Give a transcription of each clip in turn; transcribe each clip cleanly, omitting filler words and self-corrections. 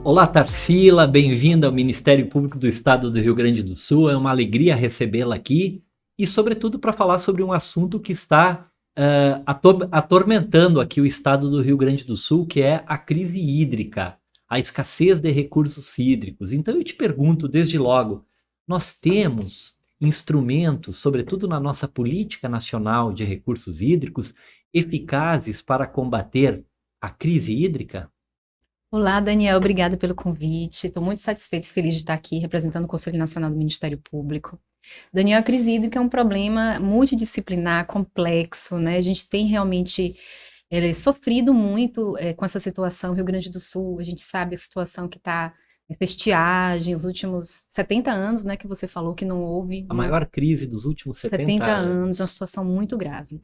Olá, Tarsila, bem-vinda ao Ministério Público do Estado do Rio Grande do Sul. É uma alegria recebê-la aqui e, sobretudo, para falar sobre um assunto que está atormentando aqui o Estado do Rio Grande do Sul, que é a crise hídrica, a escassez de recursos hídricos. Então, eu te pergunto, desde logo, nós temos instrumentos, sobretudo na nossa política nacional de recursos hídricos, eficazes para combater a crise hídrica? Olá, Daniel, obrigada pelo convite. Estou muito satisfeita e feliz de estar aqui representando o Conselho Nacional do Ministério Público. Daniel, a crise hídrica é um problema multidisciplinar, complexo, né? A gente tem realmente sofrido muito com essa situação. Rio Grande do Sul, a gente sabe a situação que está, essa estiagem, os últimos 70 anos, né, que você falou que não houve. A maior crise dos últimos 70 anos, uma situação muito grave.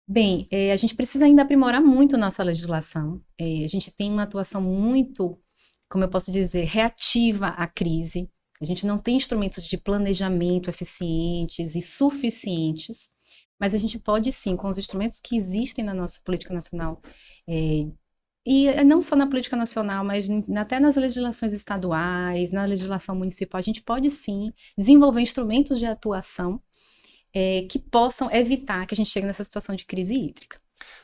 Bem, a gente precisa ainda aprimorar muito nossa legislação. A gente tem uma atuação muito, como eu posso dizer, reativa à crise. A gente não tem instrumentos de planejamento eficientes e suficientes, mas a gente pode sim, com os instrumentos que existem na nossa política nacional, e não só na política nacional, mas até nas legislações estaduais, na legislação municipal, a gente pode sim desenvolver instrumentos de atuação que possam evitar que a gente chegue nessa situação de crise hídrica.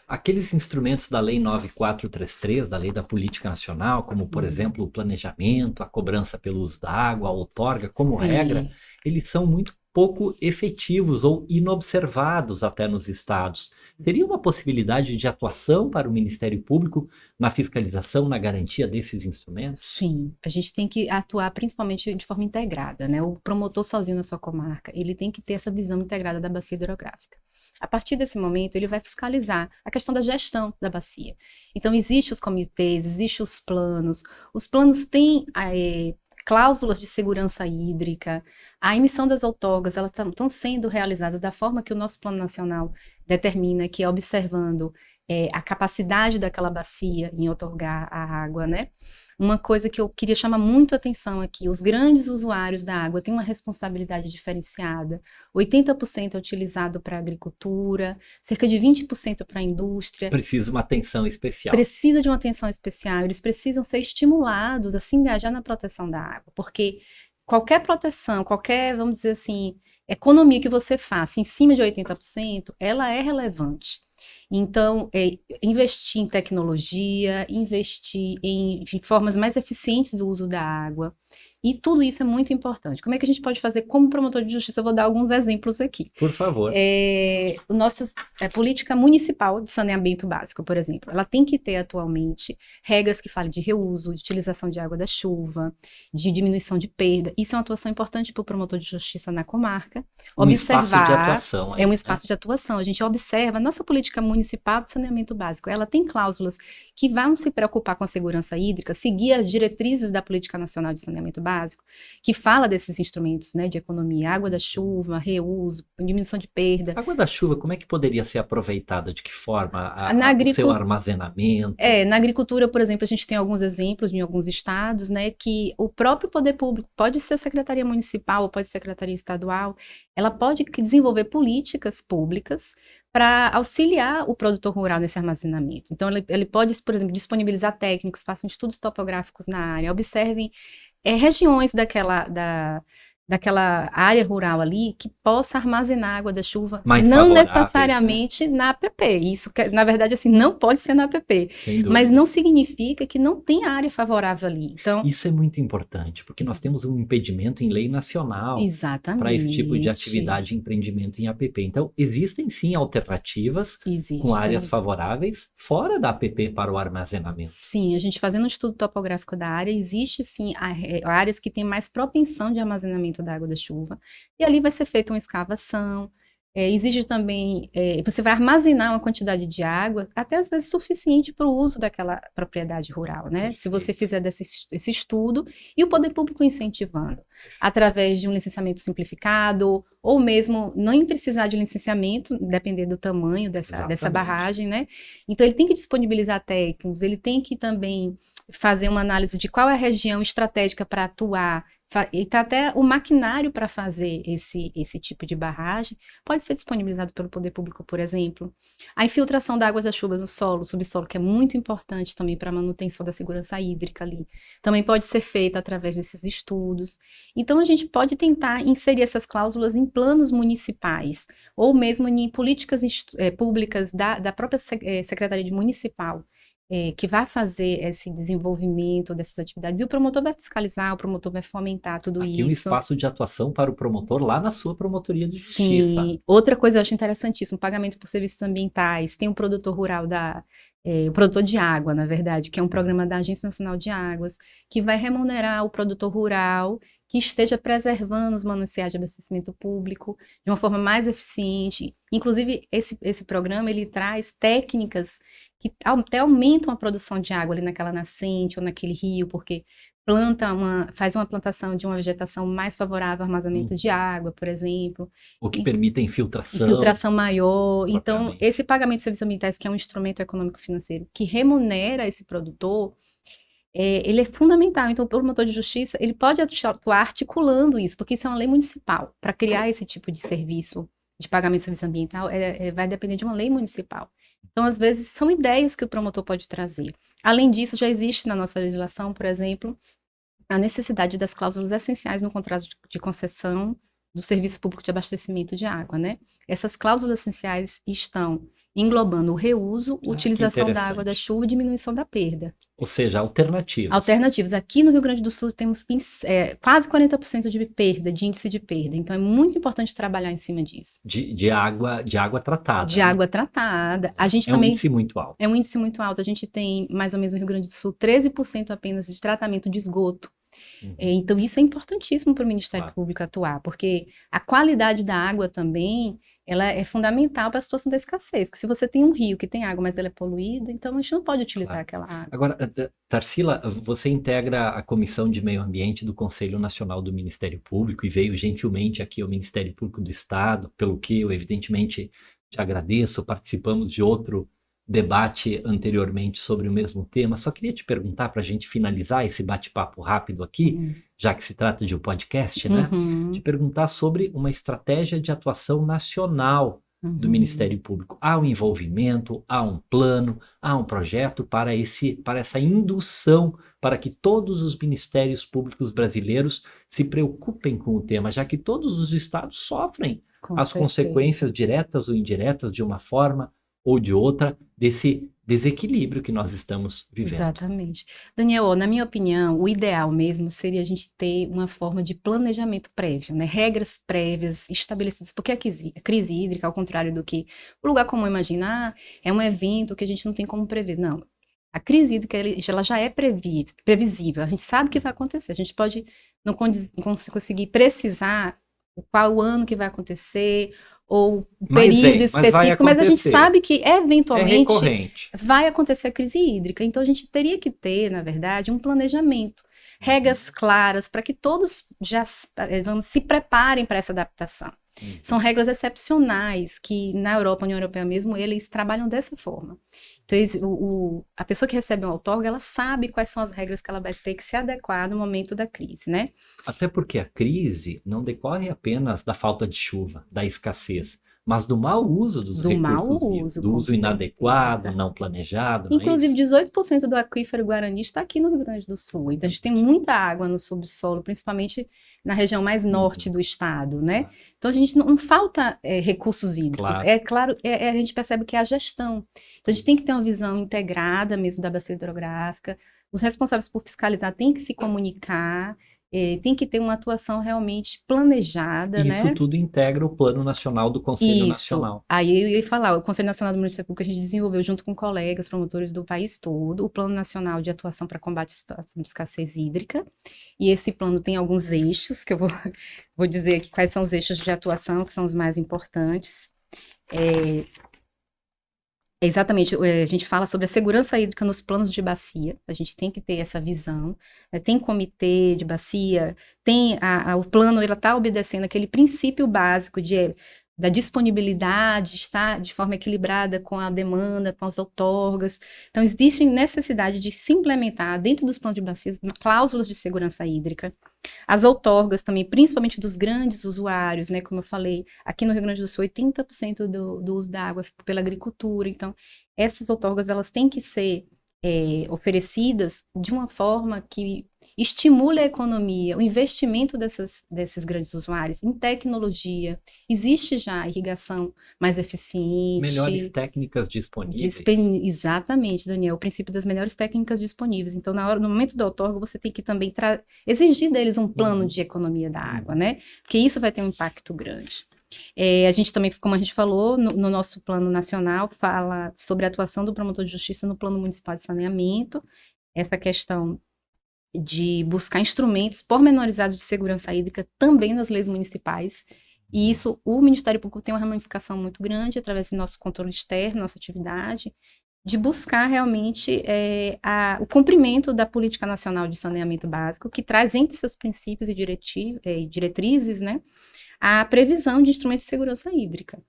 Aqueles instrumentos da Lei 9433, da Lei da Política Nacional, como, por exemplo, o planejamento, a cobrança pelo uso da água, a outorga, como regra, eles são muito pouco efetivos ou inobservados até nos estados. Seria uma possibilidade de atuação para o Ministério Público na fiscalização, na garantia desses instrumentos? Sim, a gente tem que atuar principalmente de forma integrada, né? O promotor sozinho na sua comarca, ele tem que ter essa visão integrada da bacia hidrográfica. A partir desse momento, ele vai fiscalizar a questão da gestão da bacia. Então, existem os comitês, existem os planos têm cláusulas de segurança hídrica, a emissão das outorgas, elas estão sendo realizadas da forma que o nosso plano nacional determina, que é observando a capacidade daquela bacia em outorgar a água, né? Uma coisa que eu queria chamar muito a atenção aqui, os grandes usuários da água têm uma responsabilidade diferenciada, 80% é utilizado para a agricultura, cerca de 20% para a indústria. Precisa de uma atenção especial. Precisa de uma atenção especial, eles precisam ser estimulados a se engajar na proteção da água, porque qualquer proteção, qualquer, vamos dizer assim, economia que você faça em cima de 80%, ela é relevante. Então, investir em tecnologia, investir em formas mais eficientes do uso da água, e tudo isso é muito importante. Como é que a gente pode fazer como promotor de justiça? Eu vou dar alguns exemplos aqui. Por favor. A política municipal de saneamento básico, por exemplo, ela tem que ter atualmente regras que falem de reuso, de utilização de água da chuva, de diminuição de perda. Isso é uma atuação importante para o promotor de justiça na comarca. Espaço de atuação. É um espaço de atuação. A gente observa a nossa política municipal de saneamento básico. Ela tem cláusulas que vão se preocupar com a segurança hídrica, seguir as diretrizes da Política Nacional de Saneamento Básico, que fala desses instrumentos, né, de economia, água da chuva, reuso, diminuição de perda. A água da chuva, como é que poderia ser aproveitada? De que forma? O seu armazenamento? Na agricultura, por exemplo, a gente tem alguns exemplos em alguns estados, né, que o próprio poder público, pode ser a Secretaria Municipal ou pode ser a Secretaria Estadual, ela pode desenvolver políticas públicas para auxiliar o produtor rural nesse armazenamento. Então, ele pode, por exemplo, disponibilizar técnicos, façam estudos topográficos na área, observem regiões daquela área rural ali que possa armazenar água da chuva, não necessariamente na APP. Isso, na verdade, assim, não pode ser na APP. Mas não significa que não tem área favorável ali. Então, isso é muito importante, porque nós temos um impedimento em lei nacional para esse tipo de atividade e empreendimento em APP. Então, existem sim alternativas com áreas favoráveis fora da APP para o armazenamento. Sim, a gente fazendo um estudo topográfico da área, existe sim áreas que têm mais propensão de armazenamento da água da chuva, e ali vai ser feita uma escavação, exige também, você vai armazenar uma quantidade de água, até às vezes suficiente para o uso daquela propriedade rural, né? Se você fizer esse estudo, e o poder público incentivando, através de um licenciamento simplificado, ou mesmo nem precisar de licenciamento, dependendo do tamanho dessa barragem, né? Então ele tem que disponibilizar técnicos, ele tem que também fazer uma análise de qual é a região estratégica para atuar E tá até o maquinário para fazer esse tipo de barragem pode ser disponibilizado pelo poder público, por exemplo. A infiltração da água das chuvas no solo, subsolo, que é muito importante também para a manutenção da segurança hídrica ali, também pode ser feita através desses estudos. Então, a gente pode tentar inserir essas cláusulas em planos municipais, ou mesmo em políticas públicas da própria Secretaria Municipal, que vai fazer esse desenvolvimento dessas atividades, e o promotor vai fiscalizar, o promotor vai fomentar tudo Aqui isso. Um espaço de atuação para o promotor lá na sua promotoria de justiça. Sim, outra coisa eu acho interessantíssimo, pagamento por serviços ambientais, tem o produtor rural o produtor de água, na verdade, que é um programa da Agência Nacional de Águas, que vai remunerar o produtor rural que esteja preservando os mananciais de abastecimento público de uma forma mais eficiente. Inclusive, esse programa, ele traz técnicas que até aumentam a produção de água ali naquela nascente ou naquele rio, porque faz uma plantação de uma vegetação mais favorável ao armazenamento de água, por exemplo. O que permite a infiltração. Infiltração maior. Então, esse pagamento de serviços ambientais, que é um instrumento econômico-financeiro que remunera esse produtor, ele é fundamental. Então, o promotor de justiça, ele pode atuar articulando isso, porque isso é uma lei municipal. Para criar esse tipo de serviço de pagamento de serviço ambiental, vai depender de uma lei municipal. Então, às vezes, são ideias que o promotor pode trazer. Além disso, já existe na nossa legislação, por exemplo, a necessidade das cláusulas essenciais no contrato de concessão do serviço público de abastecimento de água, né? Essas cláusulas essenciais estão englobando o reuso, utilização da água da chuva e diminuição da perda. Ou seja, alternativas. Alternativas. Aqui no Rio Grande do Sul temos quase 40% de perda, de índice de perda. Então, é muito importante trabalhar em cima disso. De água tratada. De água tratada. A gente um índice muito alto. É um índice muito alto. A gente tem, mais ou menos no Rio Grande do Sul, 13% apenas de tratamento de esgoto. Então, isso é importantíssimo para o Ministério Público atuar, porque a qualidade da água também, ela é fundamental para a situação da escassez, que se você tem um rio que tem água, mas ela é poluída, então a gente não pode utilizar aquela água. Agora, Tarsila, você integra a Comissão de Meio Ambiente do Conselho Nacional do Ministério Público e veio gentilmente aqui ao Ministério Público do Estado, pelo que eu evidentemente te agradeço. Participamos de outro debate anteriormente sobre o mesmo tema. Só queria te perguntar, para a gente finalizar esse bate-papo rápido aqui, já que se trata de um podcast, né? Te perguntar sobre uma estratégia de atuação nacional do Ministério Público. Há um envolvimento, há um plano, há um projeto para essa indução, para que todos os ministérios públicos brasileiros se preocupem com o tema, já que todos os estados sofrem as consequências diretas ou indiretas de uma forma ou de outra, desse desequilíbrio que nós estamos vivendo. Exatamente. Daniel, na minha opinião, o ideal mesmo seria a gente ter uma forma de planejamento prévio, né? Regras prévias estabelecidas, porque a crise hídrica, ao contrário do que o lugar comum imagina, é um evento que a gente não tem como prever. Não. A crise hídrica, ela já é previsível, a gente sabe o que vai acontecer, a gente pode não conseguir precisar qual ano que vai acontecer, ou período específico, mas a gente sabe que eventualmente vai acontecer a crise hídrica. Então a gente teria que ter, na verdade, um planejamento, regras claras para que todos já se preparem para essa adaptação. São regras excepcionais que na Europa, União Europeia mesmo, eles trabalham dessa forma. Então, a pessoa que recebe uma outorga, ela sabe quais são as regras que ela vai ter que se adequar no momento da crise, né? Até porque a crise não decorre apenas da falta de chuva, da escassez, mas do mau uso dos recursos, do uso inadequado, não planejado. Inclusive, 18% do aquífero Guarani está aqui no Rio Grande do Sul. Então, a gente tem muita água no subsolo, principalmente na região mais norte do estado, né? Então, a gente não falta recursos hídricos. Claro, a gente percebe que é a gestão. Então, a gente tem que ter uma visão integrada mesmo da bacia hidrográfica. Os responsáveis por fiscalizar têm que se comunicar, tem que ter uma atuação realmente planejada, né? Isso tudo integra o Plano Nacional do Conselho Nacional. Aí eu ia falar, o Conselho Nacional do Ministério Público a gente desenvolveu junto com colegas, promotores do país todo, o Plano Nacional de Atuação para Combate à Situação de Escassez Hídrica, e esse plano tem alguns eixos, que eu vou dizer aqui quais são os eixos de atuação, que são os mais importantes. Exatamente, a gente fala sobre a segurança hídrica nos planos de bacia, a gente tem que ter essa visão, tem comitê de bacia, tem o plano, ele está obedecendo aquele princípio básico da disponibilidade, estar de forma equilibrada com a demanda, com as outorgas. Então, existe necessidade de se implementar dentro dos planos de bacia cláusulas de segurança hídrica. As outorgas também, principalmente dos grandes usuários, né? Como eu falei, aqui no Rio Grande do Sul, 80% do uso da água é pela agricultura. Então, essas outorgas, elas têm que ser oferecidas de uma forma que estimule a economia, o investimento desses grandes usuários em tecnologia. Existe já irrigação mais eficiente. Melhores técnicas disponíveis. Exatamente, Daniel, o princípio das melhores técnicas disponíveis. Então, no momento da outorga, você tem que também exigir deles um plano de economia da água, né? Porque isso vai ter um impacto grande. A gente também, como a gente falou, no nosso plano nacional, fala sobre a atuação do promotor de justiça no plano municipal de saneamento, essa questão de buscar instrumentos pormenorizados de segurança hídrica também nas leis municipais, e isso, o Ministério Público tem uma ramificação muito grande, através do nosso controle externo, nossa atividade, de buscar realmente o cumprimento da Política Nacional de Saneamento Básico, que traz entre seus princípios e diretrizes, né, a previsão de instrumentos de segurança hídrica.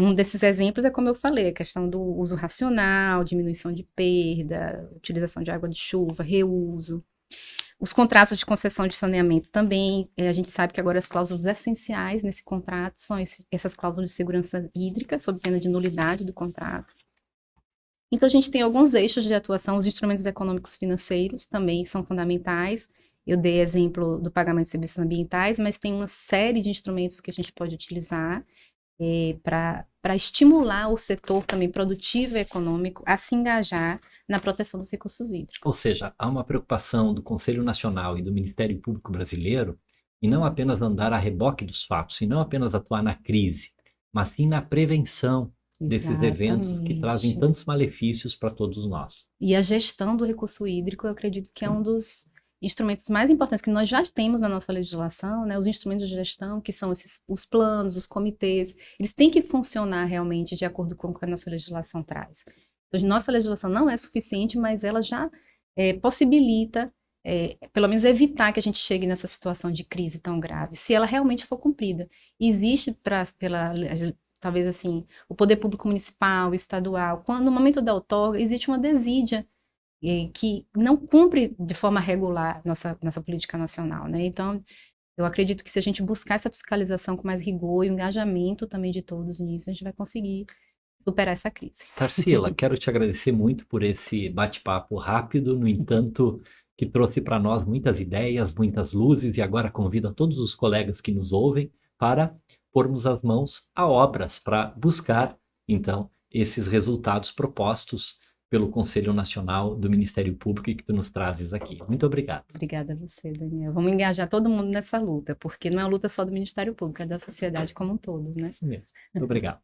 Um desses exemplos é, como eu falei, a questão do uso racional, diminuição de perda, utilização de água de chuva, reuso. Os contratos de concessão de saneamento também, a gente sabe que agora as cláusulas essenciais nesse contrato são essas cláusulas de segurança hídrica, sob pena de nulidade do contrato. Então, a gente tem alguns eixos de atuação, os instrumentos econômicos financeiros também são fundamentais. Eu dei exemplo do pagamento de serviços ambientais, mas tem uma série de instrumentos que a gente pode utilizar para estimular o setor também produtivo e econômico a se engajar na proteção dos recursos hídricos. Ou seja, há uma preocupação do Conselho Nacional e do Ministério Público Brasileiro em não apenas andar a reboque dos fatos, e não apenas atuar na crise, mas sim na prevenção desses eventos que trazem tantos malefícios para todos nós. E a gestão do recurso hídrico, eu acredito que é um dos instrumentos mais importantes que nós já temos na nossa legislação, né, os instrumentos de gestão, que são os planos, os comitês, eles têm que funcionar realmente de acordo com o que a nossa legislação traz. Então, nossa legislação não é suficiente, mas ela já possibilita, pelo menos evitar que a gente chegue nessa situação de crise tão grave, se ela realmente for cumprida. Existe talvez assim, o poder público municipal, estadual, quando no momento da outorga existe uma desídia que não cumpre de forma regular nossa política nacional, né? Então, eu acredito que se a gente buscar essa fiscalização com mais rigor e o engajamento também de todos nisso, a gente vai conseguir superar essa crise. Tarsila, quero te agradecer muito por esse bate-papo rápido, no entanto, que trouxe para nós muitas ideias, muitas luzes, e agora convido a todos os colegas que nos ouvem para pormos as mãos a obras para buscar, então, esses resultados propostos pelo Conselho Nacional do Ministério Público e que tu nos trazes aqui. Muito obrigado. Obrigada a você, Daniel. Vamos engajar todo mundo nessa luta, porque não é uma luta só do Ministério Público, é da sociedade como um todo, né? Isso mesmo. Muito obrigado.